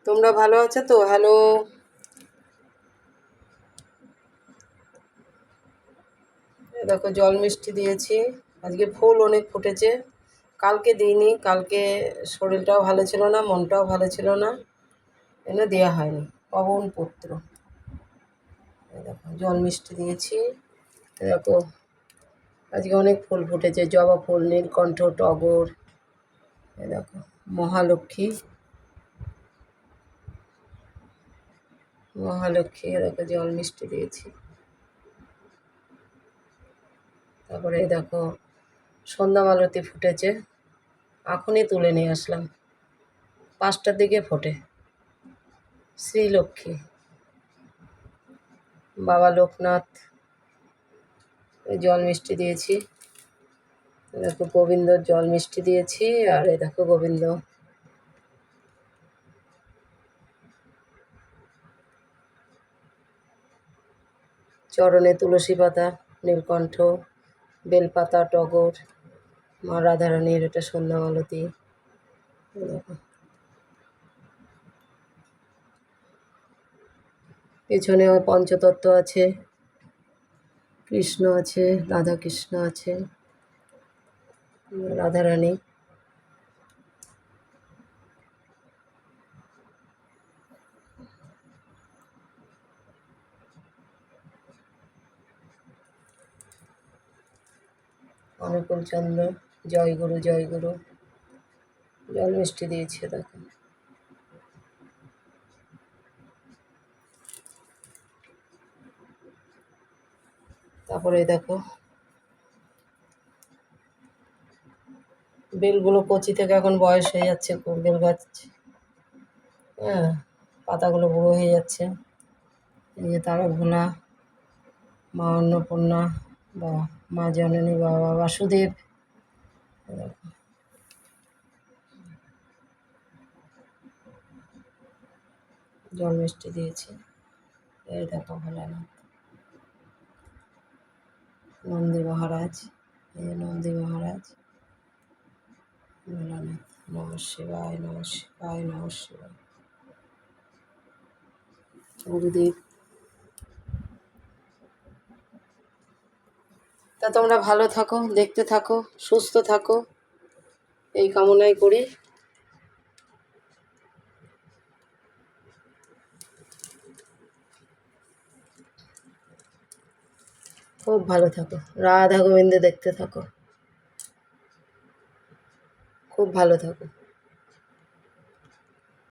তোমরা ভালো আছো তো? হ্যালো। দেখো জল মিষ্টি দিয়েছি। আজকে ফুল অনেক ফুটেছে, কালকে দিইনি। কালকে শরীরটাও ভালো ছিল না, মনটাও ভালো ছিল না, এনে দেওয়া হয়নি। পবনপুত্র, দেখো জল মিষ্টি দিয়েছি। দেখো আজকে অনেক ফুল ফুটেছে, জবা ফুল, নীলকণ্ঠ, টগর, দেখো মহালক্ষ্মী, মহালক্ষ্মী, দেখো জল মিষ্টি দিয়েছি। তারপরে দেখো সন্ধ্যামালতি ফুটেছে, এখনই তুলে নিয়ে আসলাম, 5টার দিকে ফোটে। শ্রীলক্ষ্মী, বাবা লোকনাথ, জল মিষ্টি দিয়েছি। দেখো গোবিন্দর জল মিষ্টি দিয়েছি। আর এই দেখো গোবিন্দ, চরণে তুলসী পাতা, নীলকণ্ঠ, বেলপাতা, টগর, মা রাধারানীর এটা সন্ধ্যামালতি। দেখো পেছনে পঞ্চতত্ত্ব আছে, কৃষ্ণ আছে, রাধা কৃষ্ণ আছে, রাধারানী, অনুকূল চন্দ্র, জয় গুরু জয় গুরু, জল মিষ্টি দিয়েছে। দেখো তারপরে দেখো বেলগুলো কচি থেকে এখন বয়স হয়ে যাচ্ছে, বেল গাছ, হ্যাঁ, পাতাগুলো বুড়ো হয়ে যাচ্ছে। এই যে তারা ভোলা, মা অন্নপূর্ণা, বা মা জননী, বাবা বাসুদেব, জল মিষ্টি দিয়েছে। এই দেখো ভোলানাথ, নন্দী মহারাজ, এই যে নন্দী মহারাজ, ভোলানাথ, নম শিবায়, নম শিবায়, নম শিবায়, গুরুদেব। তা তোমরা ভালো থাকো, দেখতে থাকো, সুস্থ থাকো, এই কামনাই করি। খুব ভালো থাকো, রাধা গোবিন্দ দেখতে থাকো, খুব ভালো থাকো।